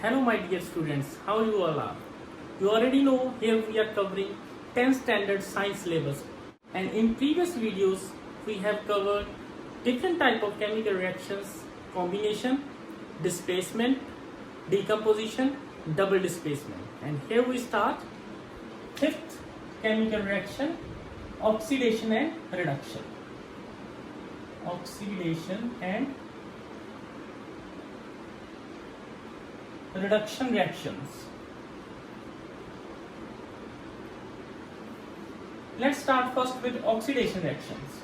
Hello my dear students, how you all are? You already know here we are covering 10th standard science syllabus, and in previous videos we have covered different type of chemical reactions, combination, displacement, decomposition, double displacement, and here we start 5th chemical reaction, oxidation and reduction. Oxidation and reduction reactions. Let's start first with oxidation reactions.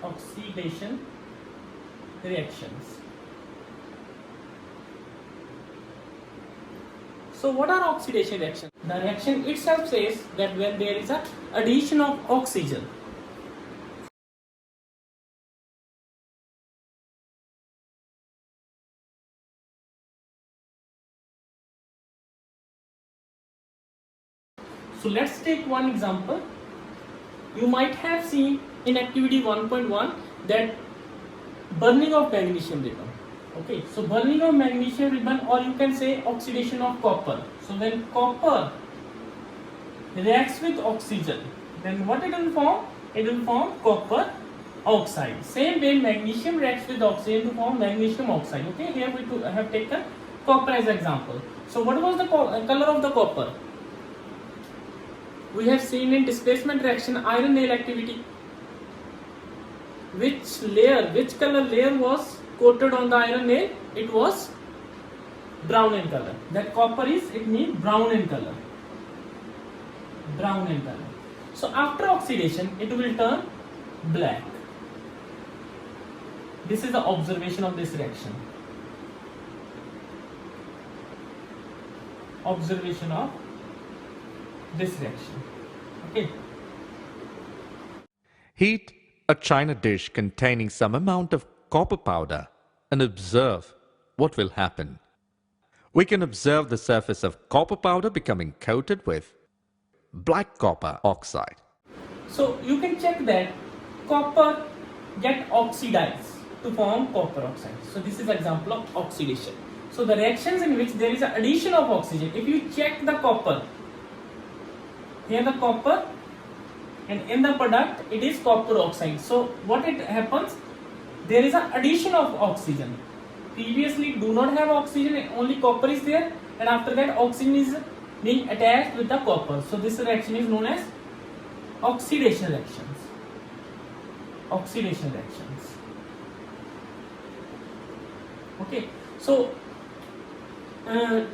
Oxidation reactions. So what are oxidation reactions? The reaction itself says that when there is a addition of oxygen, so let's take one example. You might have seen in activity 1.1 that burning of magnesium ribbon. Okay, so burning of magnesium ribbon, or you can say oxidation of copper. So when copper reacts with oxygen, then what it will form? It will form copper oxide. Same way magnesium reacts with oxygen to form magnesium oxide. Okay, here we have taken copper as example. So what was the color of the copper? We have seen in displacement reaction iron nail activity. Which color layer was coated on the iron nail? It was brown in color. That copper is, it means brown in color. Brown in color. So after oxidation, it will turn black. This is the observation of this reaction. Observation of this reaction. Okay. Heat a china dish containing some amount of copper powder and observe what will happen. We can observe the surface of copper powder becoming coated with black copper oxide. So you can check that copper get oxidized to form copper oxide. So this is example of oxidation. So the reactions in which there is an addition of oxygen, if you check the copper, here the copper, and in the product it is copper oxide. So what it happens, there is an addition of oxygen. Previously do not have oxygen, only copper is there, and after that oxygen is being attached with the copper. So this reaction is known as oxidation reactions. Oxidation reactions. Okay, so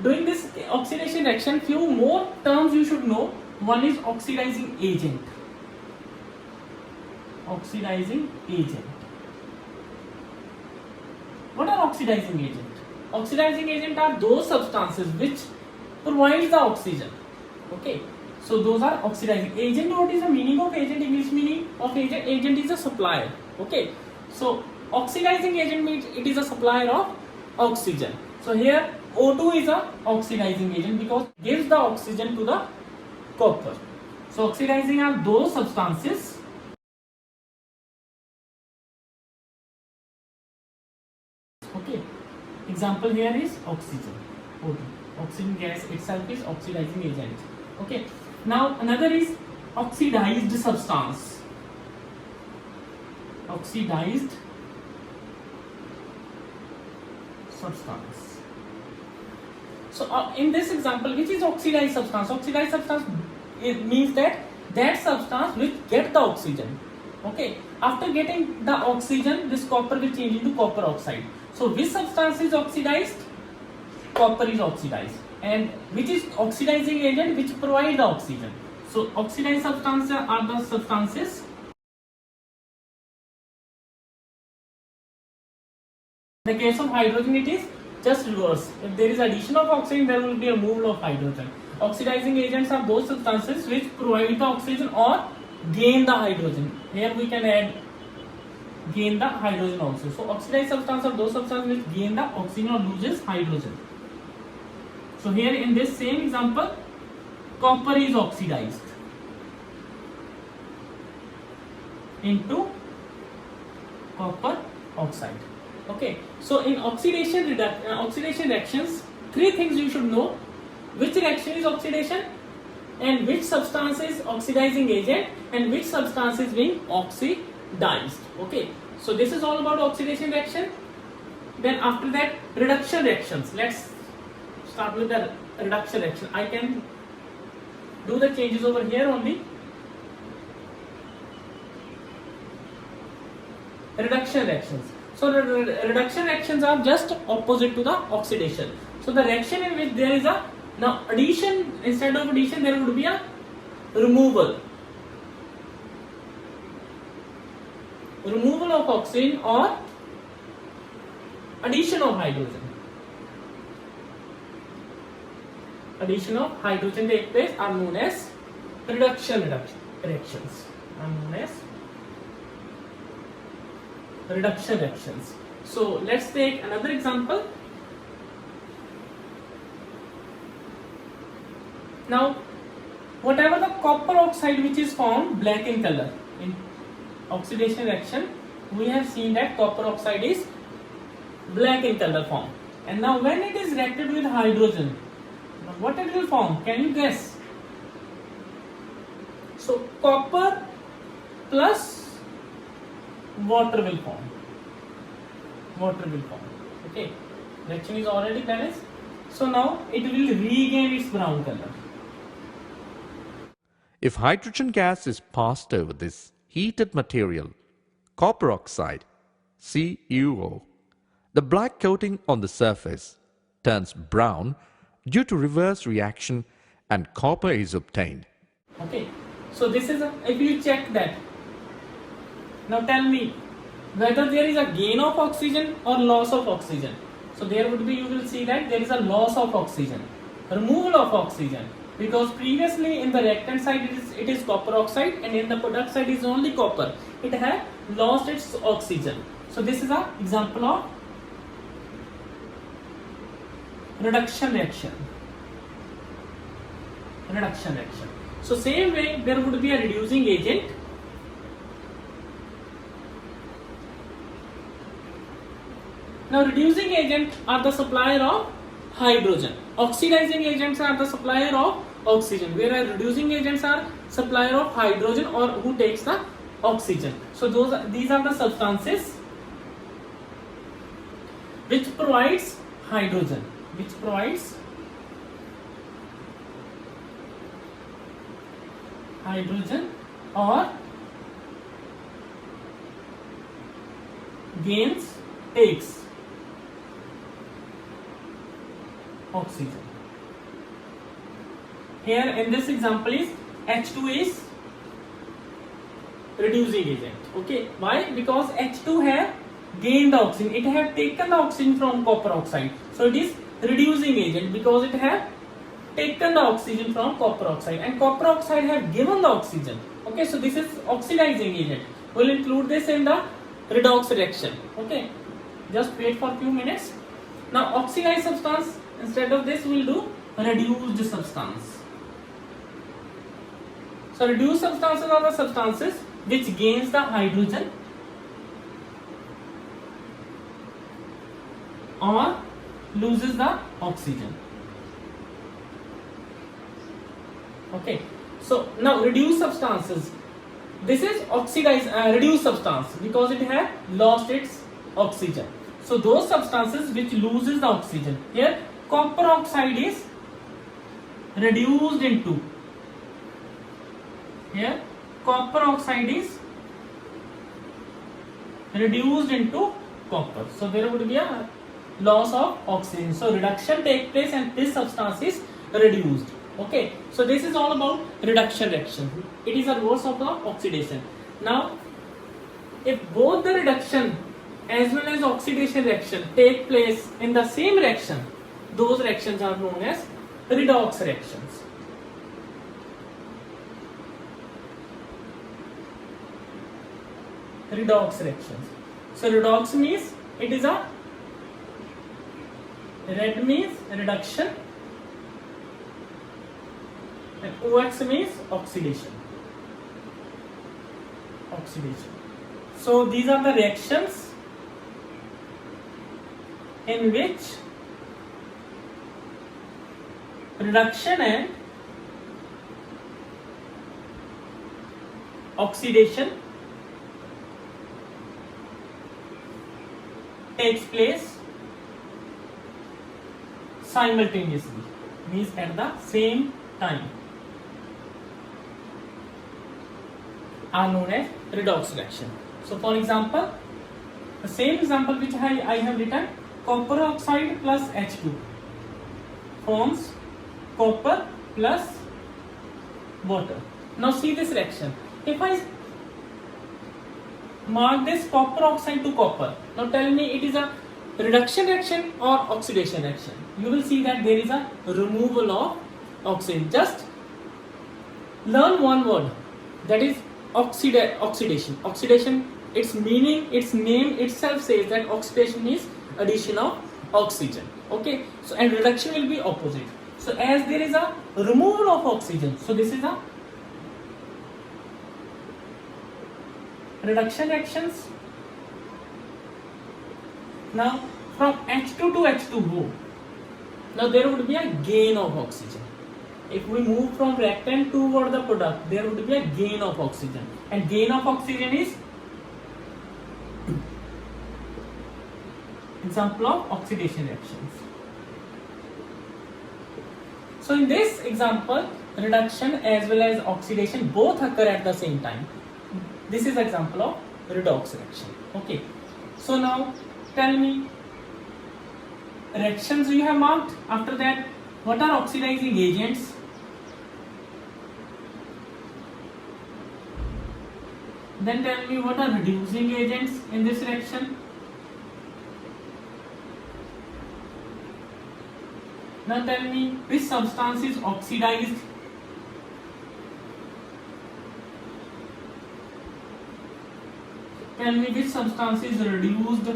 doing this oxidation reaction, few more terms you should know. One is oxidizing agent. Oxidizing agent. What are oxidizing agent? Oxidizing agent are those substances which provide the oxygen. Okay, so those are oxidizing agent. What is the meaning of agent? English meaning of agent? Agent is a supplier. Okay, so oxidizing agent means it is a supplier of oxygen. So here O2 is a oxidizing agent because it gives the oxygen to the copper. So oxidizing are those substances okay. Example here is oxygen, O2. Oxygen gas itself is oxidizing agent. Okay. Now another is oxidized substance. Oxidized substance. So in this example, which is oxidized substance? Oxidized substance, it means that substance which get the oxygen. Okay. After getting the oxygen, this copper will change into copper oxide. So which substance is oxidized? Copper is oxidized. And which is oxidizing agent which provide the oxygen? So oxidized substances are the substances. In the case of hydrogen, it is just reverse. If there is addition of oxygen, there will be a removal of hydrogen. Oxidizing agents are those substances which provide the oxygen or gain the hydrogen. Here we can add gain the hydrogen also. So oxidized substances are those substances which gain the oxygen or loses hydrogen. So here in this same example, copper is oxidized into copper oxide. Okay, so in oxidation reactions, three things you should know: which reaction is oxidation, and which substance is oxidizing agent, and which substance is being oxidized. Okay, so this is all about oxidation reaction. Then after that, reduction reactions. Let's start with the reduction reaction. I can do the changes over here only. Reduction reactions. So the reduction reactions are just opposite to the oxidation. So the reaction in which there is a now addition, instead of addition there would be a removal of oxygen or addition of hydrogen. Addition of hydrogen take place are known as reduction reactions. Are known as reduction reactions. So let's take another example. Now, whatever the copper oxide which is formed black in color in oxidation reaction, we have seen that copper oxide is black in color form. And now when it is reacted with hydrogen, what it will form? Can you guess? So copper plus water will form. Water will form. Okay, reaction is already balanced. So now it will regain its brown color. If hydrogen gas is passed over this heated material, copper oxide, CuO, the black coating on the surface turns brown due to reverse reaction and copper is obtained. Okay, so this is if you check that. Now tell me whether there is a gain of oxygen or loss of oxygen. So there would be, you will see that there is a loss of oxygen, removal of oxygen, because previously in the reactant side it is copper oxide and in the product side is only copper. It had lost its oxygen. So this is an example of reduction reaction. Reduction reaction. So same way there would be a reducing agent. Now reducing agents are the supplier of hydrogen. Oxidizing agents are the supplier of oxygen, whereas reducing agents are supplier of hydrogen or who takes the oxygen. So these are the substances which provides hydrogen, which provides hydrogen or takes oxygen. Here in this example is H2 is reducing agent. Okay, why? Because H2 have gained the oxygen. It have taken the oxygen from copper oxide. So it is reducing agent because it have taken the oxygen from copper oxide and copper oxide have given the oxygen. Okay, so this is oxidizing agent. We'll include this in the redox reaction. Okay, just wait for a few minutes. Now oxidized substance, instead of this we'll do reduced substance. So reduced substances are the substances which gains the hydrogen or loses the oxygen. Okay, so now reduced substances, this is oxidized reduced substance because it has lost its oxygen. So those substances which loses the oxygen, here copper oxide is reduced into, here copper oxide is reduced into copper. So there would be a loss of oxygen. So reduction takes place and this substance is reduced. Okay, so this is all about reduction reaction. It is a reverse of the oxidation. Now, if both the reduction as well as oxidation reaction take place in the same reaction, those reactions are known as redox reactions. Redox reactions. So redox means it is a, red means reduction and OX means oxidation. Oxidation. So these are the reactions in which reduction and oxidation takes place simultaneously, means at the same time, are known as redox reaction. So for example, the same example which I have written, copper oxide plus H2 forms copper plus water. Now see this reaction. If I mark this copper oxide to copper, now tell me it is a reduction reaction or oxidation reaction. You will see that there is a removal of oxygen. Just learn one word, that is oxidation. Oxidation, its meaning, its name itself says that oxidation is addition of oxygen. Okay, so and reduction will be opposite. So as there is a removal of oxygen, so this is a reduction reactions. Now from H2 to H2O, now there would be a gain of oxygen. If we move from reactant toward the product, there would be a gain of oxygen, and gain of oxygen is example of oxidation reactions. So in this example, reduction as well as oxidation both occur at the same time. This is example of redox reaction. Okay, so now tell me, reactions you have marked. After that, what are oxidizing agents? Then tell me what are reducing agents in this reaction. Now tell me which substance is oxidized. Tell me which substance is reduced.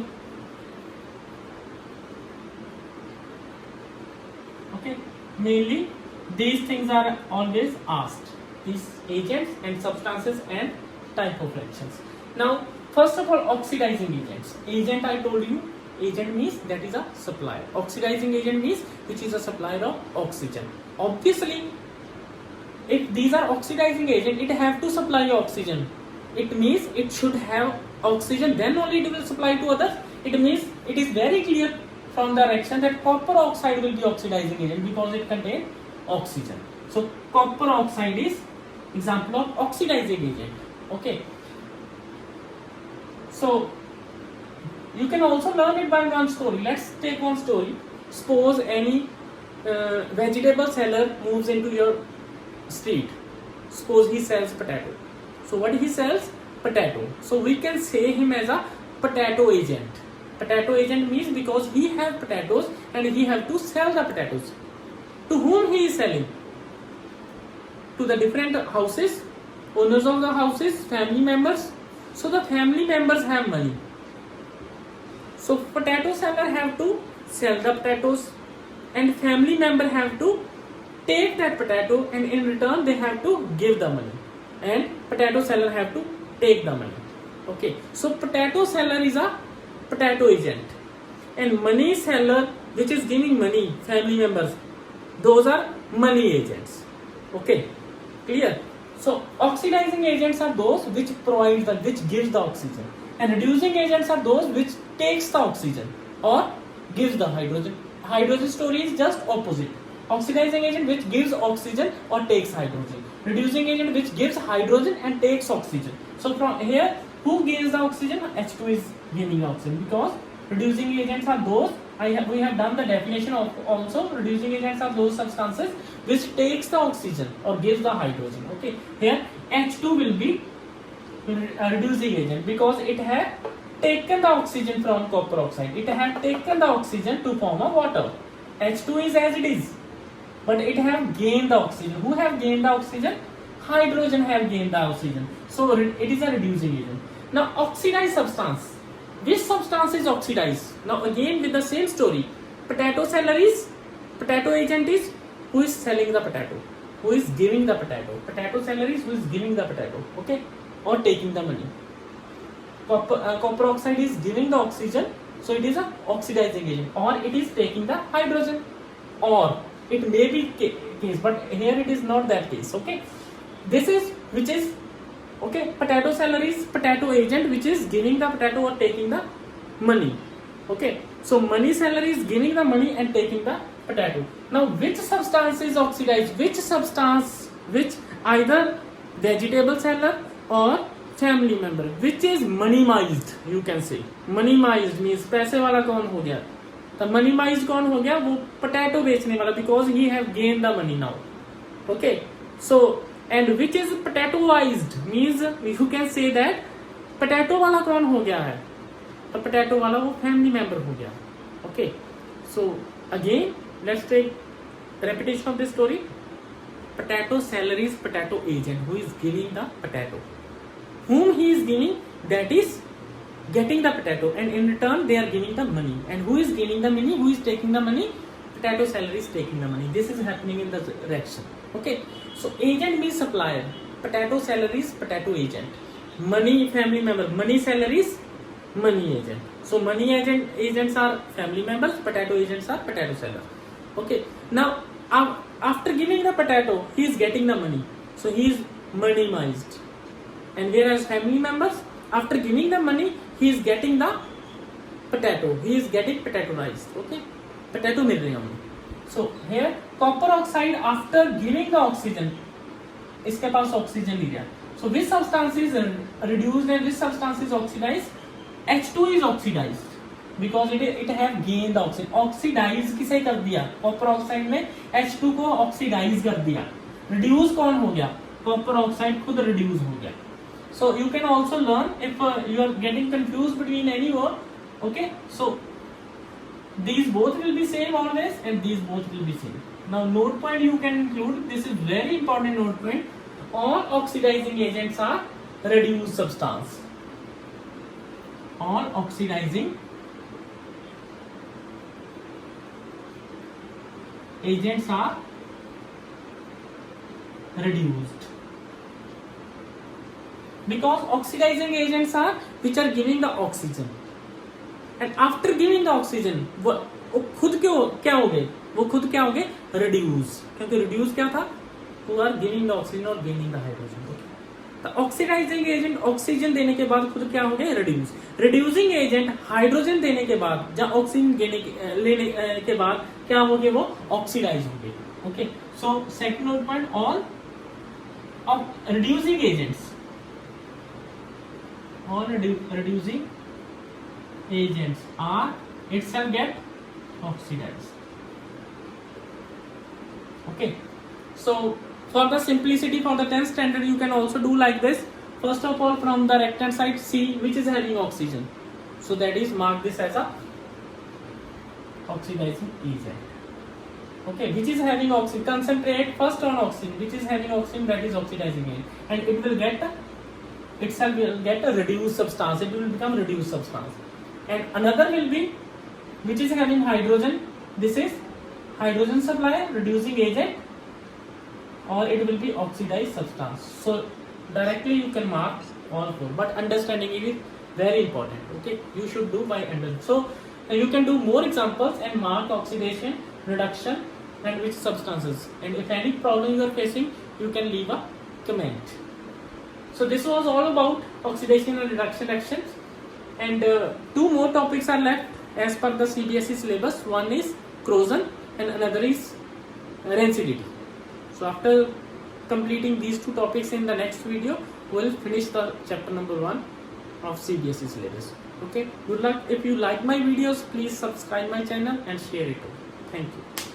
Okay, mainly these things are always asked, these agents and substances and type of reactions. Now first of all, oxidizing agents. Agent, I told you, agent means that is a supplier. Oxidizing agent means which is a supplier of oxygen. Obviously, if these are oxidizing agent, it have to supply you oxygen. It means it should have oxygen, then only it will supply to others. It means it is very clear from the reaction that copper oxide will be oxidizing agent because it contains oxygen. So copper oxide is example of oxidizing agent. Okay, so you can also learn it by one story. Let's take one story. Suppose any vegetable seller moves into your street. Suppose he sells potato. So what he sells? Potato. So we can say him as a potato agent. Potato agent means because he has potatoes and he have to sell the potatoes. To whom he is selling? To the different houses, owners of the houses, family members. So the family members have money. So potato seller have to sell the potatoes and family member have to take that potato, and in return they have to give the money, and potato seller have to take the money. Okay, so potato seller is a potato agent, and money seller, which is giving money, family members, those are money agents. Okay, clear? So oxidizing agents are those which gives the oxygen, and reducing agents are those which takes the oxygen or gives the hydrogen. Hydrogen story is just opposite. Oxidizing agent which gives oxygen or takes hydrogen. Reducing agent which gives hydrogen and takes oxygen. So from here, who gives the oxygen? H2 is giving oxygen, because reducing agents are those, we have done the definition of also, reducing agents are those substances which takes the oxygen or gives the hydrogen. Okay, here H2 will be a reducing agent because it had taken the oxygen from copper oxide. It had taken the oxygen to form a water. H2 is as it is, but it have gained the oxygen. Who have gained the oxygen? Hydrogen have gained the oxygen. So it is a reducing agent. Now oxidized substance. Which substance is oxidized? Now again with the same story. Potato seller is, potato agent is who is selling the potato, who is giving the potato. Potato seller is who is giving the potato, okay, or taking the money. Copper oxide is giving the oxygen, So it is a oxidizing agent, or it is taking the hydrogen, or it may be case, but here it is not that case. Okay, this is which is okay. Potato salary is potato agent which is giving the potato or taking the money. Okay, so money salary is giving the money and taking the potato. Now which substance is oxidized? Which substance, which either vegetable seller or family member, which is minimized, you can say. Minimized means पैसे वाला कौन हो गया? तो minimized कौन हो गया? वो potato बेचने वाला, because he have gained the money now. Okay, so and which is potatoized means you can say that potato वाला कौन हो गया है? तो potato वाला वो family member हो गया. Okay, so again let's take repetition of this story. Potato seller is potato agent who is giving the potato. Whom he is giving, that is getting the potato, and in return they are giving the money. And who is giving the money? Who is taking the money? Potato seller is taking the money. This is happening in the direction. Okay, so agent means supplier. Potato seller is potato agent. Money family member. Money seller is money agent. So money agents are family members. Potato agents are potato seller. Okay, now after giving the potato, he is getting the money. So he is minimized. And whereas family members, after giving the money, he is getting the potato. He is getting potatoized. Okay, potato मिल रही है हमें. So here copper oxide after giving the oxygen, इसके पास oxygen लिया. So which substance is reduced and which substance is oxidized? H2 is oxidized because it have gained the oxygen. Oxidize किसे कर दिया? Copper oxide ने H2 को oxidize कर दिया. Reduce कौन हो गया? Copper oxide खुद reduce हो गया. So you can also learn if you are getting confused between any word. Okay, so these both will be same always, and these both will be same. Now note point you can include. This is very important note point. All oxidizing agents are reduced substance. All oxidizing agents are reduced. Because oxidizing agents are which are giving the oxygen, and after giving the oxygen वो खुद क्या हो गए? वो खुद क्या हो गए? Reduce. क्योंकि reduce क्या था? who are giving the oxygen or gaining the hydrogen. तो oxidizing agent oxygen देने के बाद खुद क्या हो गए? Reduce. Reducing agent hydrogen देने के बाद या oxygen लेने के बाद क्या हो गए? वो oxidize हो गए. Okay. So second point, all of reducing agents. All reducing agents are itself get oxidized. Okay, so for the simplicity, for the 10th standard, you can also do like this. First of all, from the right hand side, C which is having oxygen, so that is mark this as a oxidizing agent. Okay, which is having oxygen, concentrate first on oxygen, which is having oxygen, that is oxidizing agent, and it will get itself will get a reduced substance. It will become reduced substance. And another will be which is having hydrogen. This is hydrogen supplier, reducing agent, or it will be oxidized substance. So directly you can mark all four, but understanding it is very important. Okay, you should do by understanding. So you can do more examples and mark oxidation, reduction, and which substances. And if any problem you are facing, you can leave a comment. So this was all about oxidation and reduction actions, and two more topics are left as per the CBSE syllabus. One is corrosion and another is rancidity. So after completing these two topics in the next video, we will finish the chapter number 1 of CBSE syllabus. Okay, good luck. If you like my videos, please subscribe my channel and share it. Thank you.